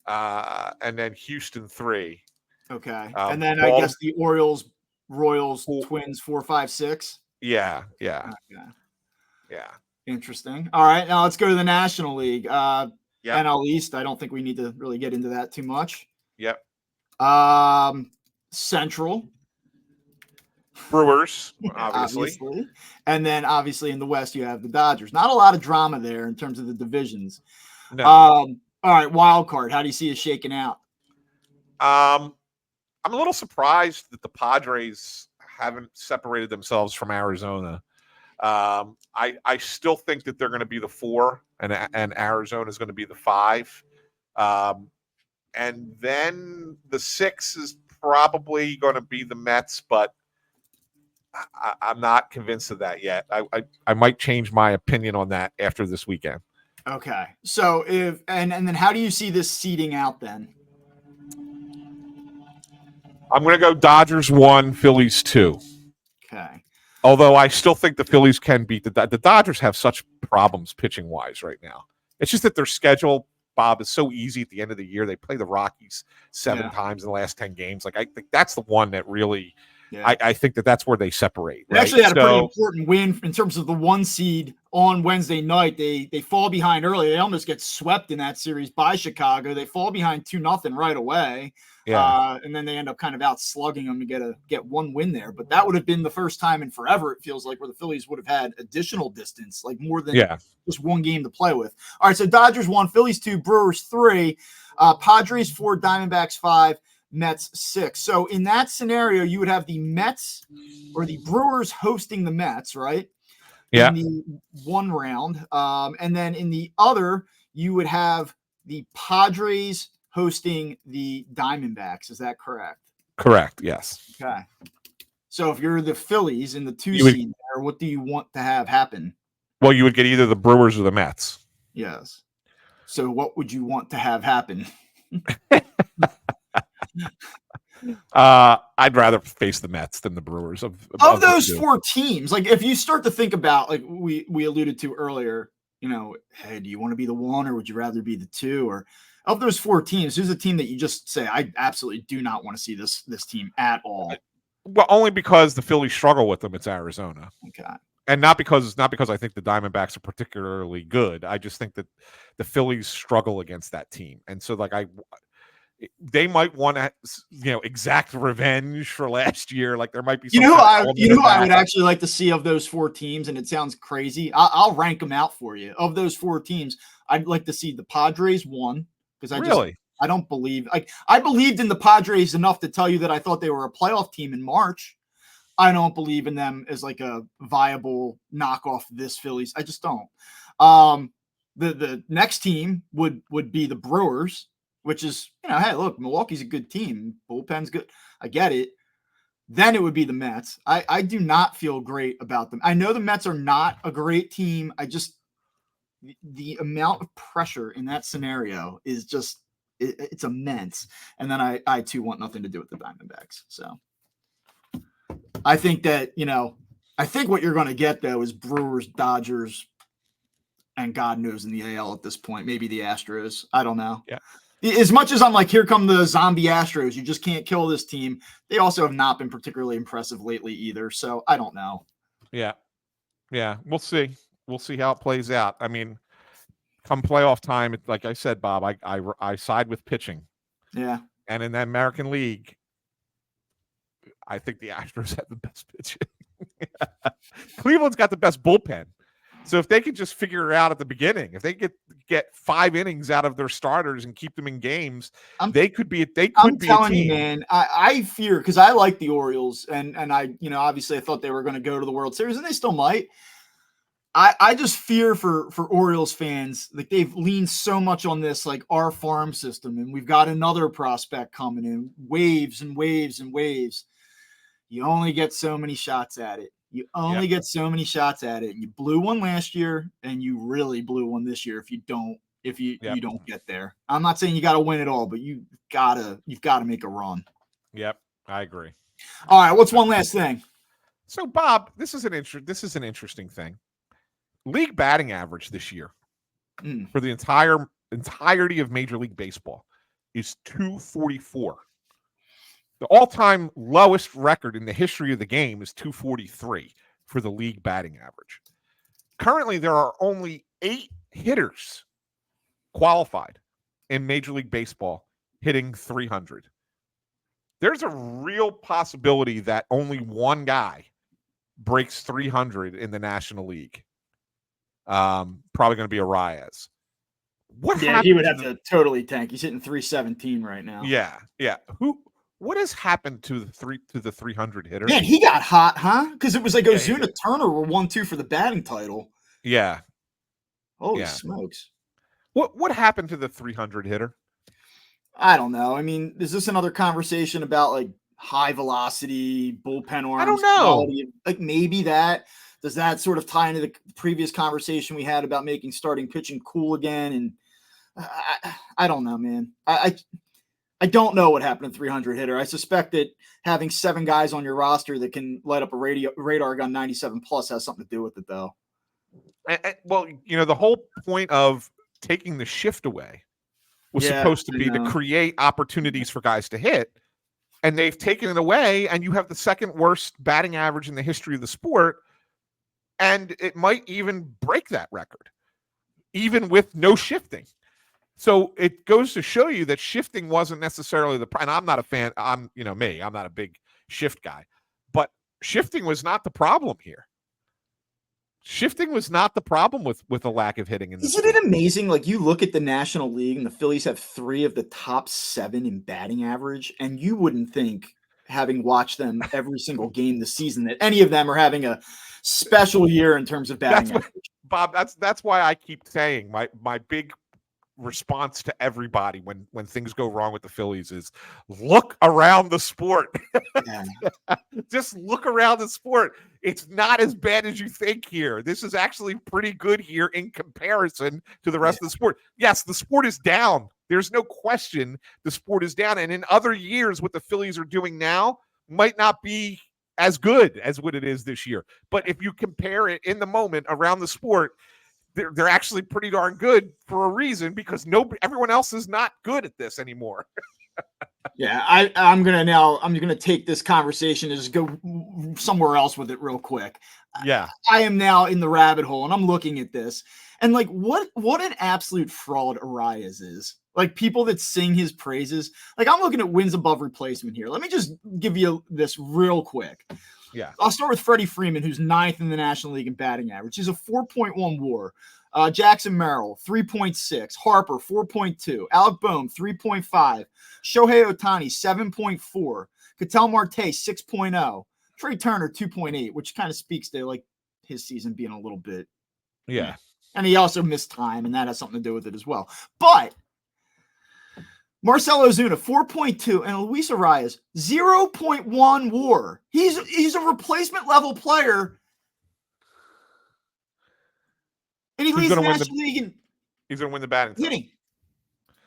and then Houston 3. Okay, and then I guess the Orioles, Royals, Twins 4, 5, 6. Yeah. Okay. Yeah. Interesting. All right, now let's go to the National League. NL East. I don't think we need to really get into that too much. Yep. Central. Brewers, obviously. And then obviously in the West you have the Dodgers. Not a lot of drama there in terms of the divisions. No. All right, wild card. How do you see it shaking out? I'm a little surprised that the Padres haven't separated themselves from Arizona. I still think that they're going to be the 4, and Arizona is going to be the 5. And then the 6 is probably going to be the Mets, but I'm not convinced of that yet. I might change my opinion on that after this weekend. Okay. So and then how do you see this seeding out then? I'm going to go Dodgers 1, Phillies 2. Okay. Although I still think the Phillies can beat the Dodgers have such problems pitching wise right now. It's just that their schedule, Bob, is so easy at the end of the year. They play the Rockies 7 times in the last 10 games. Like I think that's the one that really. Yeah. I think that's where they separate. They actually had a pretty important win in terms of the 1 seed on Wednesday night. They fall behind early. They almost get swept in that series by Chicago. They fall behind 2-0 right away. Yeah. And then they end up kind of out slugging them to get 1 win there. But that would have been the first time in forever, it feels like, where the Phillies would have had additional distance, like more than just 1 game to play with. All right, so Dodgers 1, Phillies 2, Brewers 3, Padres 4, Diamondbacks 5, Mets 6. So in that scenario, you would have the Mets or the Brewers hosting the Mets, right? Yeah. In the 1 round. And then in the other, you would have the Padres hosting the Diamondbacks. Is that correct? Correct. Yes. Okay. So if you're the Phillies in the 2 seed there, what do you want to have happen? Well, you would get either the Brewers or the Mets. Yes. So what would you want to have happen? I'd rather face the Mets than the Brewers. Of those 4 teams, like if you start to think about, like we alluded to earlier, hey, do you want to be the 1 or would you rather be the 2? Or of those 4 teams, who's a team that you just say, I absolutely do not want to see this team at all? Well, only because the Phillies struggle with them. It's Arizona. Okay. And not because I think the Diamondbacks are particularly good. I just think that the Phillies struggle against that team. And so they might want to, exact revenge for last year. Like there might be. Who I would actually like to see of those 4 teams, and it sounds crazy. I'll rank them out for you. Of those 4 teams, I'd like to see the Padres 1 because I don't believe I believed in the Padres enough to tell you that I thought they were a playoff team in March. I don't believe in them as like a viable knockoff of this Phillies. I just don't. The next team would be the Brewers, which is, hey, look, Milwaukee's a good team. Bullpen's good. I get it. Then it would be the Mets. I do not feel great about them. I know the Mets are not a great team. The amount of pressure in that scenario is just, it's immense. And then I too want nothing to do with the Diamondbacks. So I think that, I think what you're going to get though is Brewers, Dodgers, and God knows in the AL at this point, maybe the Astros. I don't know. Yeah. As much as I'm like, here come the zombie Astros, you just can't kill this team. They also have not been particularly impressive lately either. So I don't know. Yeah. Yeah. We'll see. We'll see how it plays out. I mean, come playoff time, like I said, Bob, I side with pitching. Yeah. And in that American League, I think the Astros have the best pitching. Cleveland's got the best bullpen. So if they could just figure it out at the beginning, if they get 5 innings out of their starters and keep them in games, they could be a team. I'm telling you, man, I fear, because I like the Orioles, and I, obviously I thought they were going to go to the World Series, and they still might. I just fear for Orioles fans, like they've leaned so much on this, like our farm system, and we've got another prospect coming in, waves and waves and waves. You only get so many shots at it. You only get so many shots at it. You blew one last year, and you really blew one this year if you don't get there. I'm not saying you got to win it all, but you've got to make a run. Yep, I agree. All right, what's one last thing? So, Bob, this is an interesting thing. League batting average this year for the entirety of Major League Baseball is 244. The all-time lowest record in the history of the game is 243 for the league batting average. Currently, there are only 8 hitters qualified in Major League Baseball hitting 300. There's a real possibility that only one guy breaks 300 in the National League. Probably going to be Arias. He would have to totally tank. He's hitting 317 right now. Yeah. What has happened to the 300 hitter? Man, he got hot, huh? Because it was like Ozuna Turner were 1-2 for the batting title. Yeah. Holy smokes. What happened to the 300 hitter? I don't know. I mean, is this another conversation about like high velocity, bullpen arms? I don't know. Quality? Like maybe that. Does that sort of tie into the previous conversation we had about making starting pitching cool again? And I don't know, man. I don't know what happened to 300 hitter. I suspect that having 7 guys on your roster that can light up a radar gun 97 plus has something to do with it, though. Well, the whole point of taking the shift away was supposed to be to create opportunities for guys to hit, and they've taken it away, and you have the second worst batting average in the history of the sport, and it might even break that record, even with no shifting. So it goes to show you that shifting wasn't necessarily and I'm not a fan. I'm not a big shift guy, but shifting was not the problem here. Shifting was not the problem with a lack of hitting. Isn't it amazing? Like you look at the National League and the Phillies have 3 of the top 7 in batting average. And you wouldn't think, having watched them every single game this season, that any of them are having a special year in terms of batting average. Bob, that's why I keep saying my big response to everybody when things go wrong with the Phillies is look around the sport. Just look around the sport. It's not as bad as you think here. This is actually pretty good here in comparison to the rest of the sport. Yes, the sport is down. There's no question the sport is down. And in other years, what the Phillies are doing now might not be as good as what it is this year. But if you compare it in the moment around the sport, they're actually pretty darn good for a reason, because everyone else is not good at this anymore. I'm gonna take this conversation and just go somewhere else with it real quick. Yeah, I am now in the rabbit hole and I'm looking at this, And like, what an absolute fraud Arias is. Like, people that sing his praises. Like, I'm looking at wins above replacement here. Let me just give you this real quick. Yeah. I'll start with Freddie Freeman, who's 9th in the National League in batting average. He's a 4.1 WAR. Jackson Merrill, 3.6. Harper, 4.2. Alec Boehm, 3.5. Shohei Ohtani, 7.4. Ketel Marte, 6.0. Trey Turner, 2.8, which kind of speaks to like his season being a little bit. Yeah. And he also missed time, and that has something to do with it as well. But Marcell Ozuna, 4.2, and Luis Arias, 0.1 WAR. He's a replacement level player. And he leads the National League. He's going to win the batting title.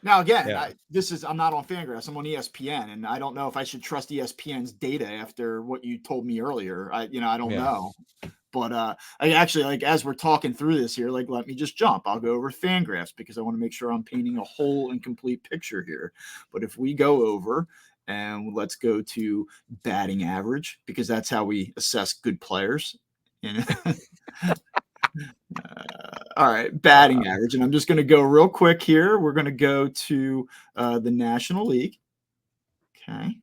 Now, again, I'm not on Fangraphs. I'm on ESPN, and I don't know if I should trust ESPN's data after what you told me earlier. I don't know. But I actually, like, as we're talking through this here, like, let me just jump. I'll go over Fangraphs because I want to make sure I'm painting a whole and complete picture here. But if we go over and let's go to batting average, because that's how we assess good players. All right, batting average. And I'm just going to go real quick here. We're going to go to the National League. Okay.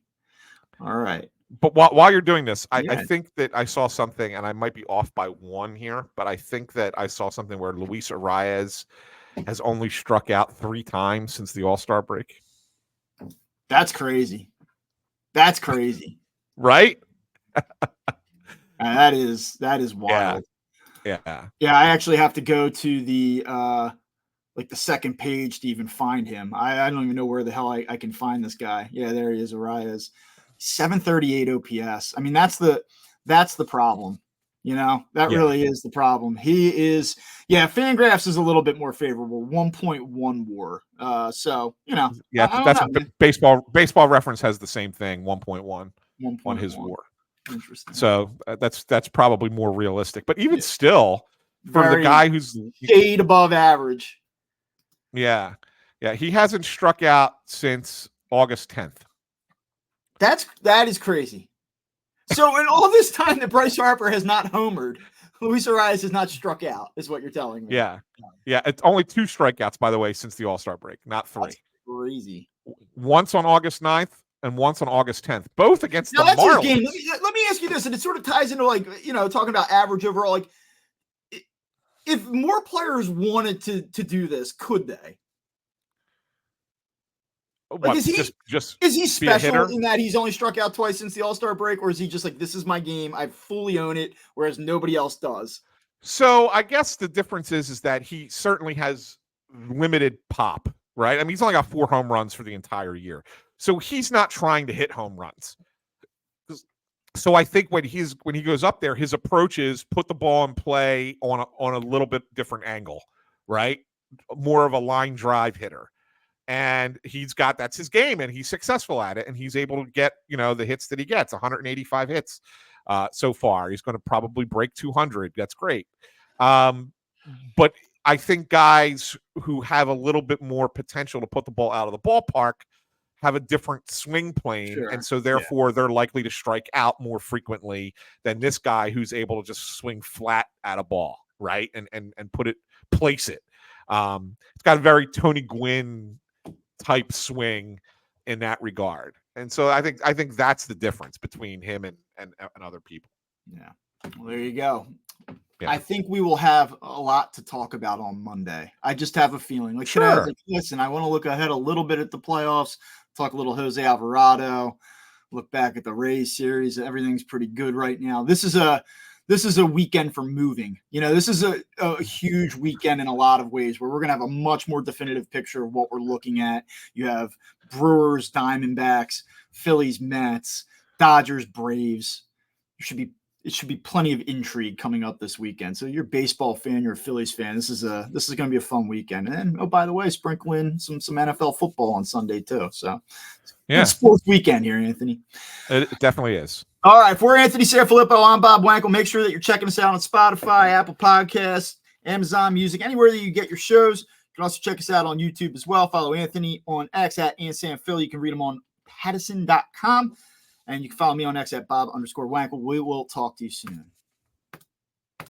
All right. But while you're doing this, I think that I saw something, and I might be off by 1 here, but I think that I saw something where Luis Arias has only struck out 3 times since the All-Star break. That's crazy. That's crazy. Right? That is wild. Yeah. I actually have to go to the like the second page to even find him. I don't even know where the hell I can find this guy. Yeah, there he is, Arias. 738 OPS. I mean, that's the problem. That really is the problem. He is, Fangraphs is a little bit more favorable, 1.1 WAR. So, that's baseball reference has the same thing, 1.1 on his WAR. Interesting. So that's probably more realistic. But even still, for the guy who's shade above average. Yeah. He hasn't struck out since August 10th. That is crazy. So in all this time that Bryce Harper has not homered, Luis Arias has not struck out, is what you're telling me. Yeah. It's only 2 strikeouts, by the way, since the All-Star break, not 3. That's crazy. Once on August 9th and once on August 10th, both against the that's Marlins. His game. Let me ask you this, and it sort of ties into talking about average overall. Like, if more players wanted to do this, could they? Like, is he special in that he's only struck out twice since the All-Star break, or is he just like, this is my game, I fully own it, whereas nobody else does? So I guess the difference is that he certainly has limited pop, right? I mean, he's only got 4 home runs for the entire year, so he's not trying to hit home runs. So I think when he goes up there, his approach is put the ball in play on a little bit different angle, right? More of a line drive hitter. And that's his game, and he's successful at it, and he's able to get, the hits that he gets, 185 hits so far. He's going to probably break 200. That's great. But I think guys who have a little bit more potential to put the ball out of the ballpark have a different swing plane. Sure. And so therefore they're likely to strike out more frequently than this guy who's able to just swing flat at a ball, right? And place it. It's got a very Tony Gwynn type swing in that regard. And so I think that's the difference between him and other people. Yeah. Well, there you go. Yeah. I think we will have a lot to talk about on Monday. I just have a feeling like, sure. Listen, I want to look ahead a little bit at the playoffs, talk a little José Alvarado, look back at the Rays series. Everything's pretty good right now. This is a weekend for moving. This is a huge weekend in a lot of ways where we're going to have a much more definitive picture of what we're looking at. You have Brewers, Diamondbacks, Phillies, Mets, Dodgers, Braves. It should be plenty of intrigue coming up this weekend. So you're a baseball fan, you're a Phillies fan. This is going to be a fun weekend. And by the way, sprinkle in some NFL football on Sunday too. So good sports weekend here, Anthony. It definitely is. All right, for Anthony Sanfilippo, I'm Bob Wankel. Make sure that you're checking us out on Spotify, Apple Podcasts, Amazon Music, anywhere that you get your shows. You can also check us out on YouTube as well. Follow Anthony on X at AnSanPhil. You can read him on Pattison.com. And you can follow me on X at Bob_Wankel. We will talk to you soon.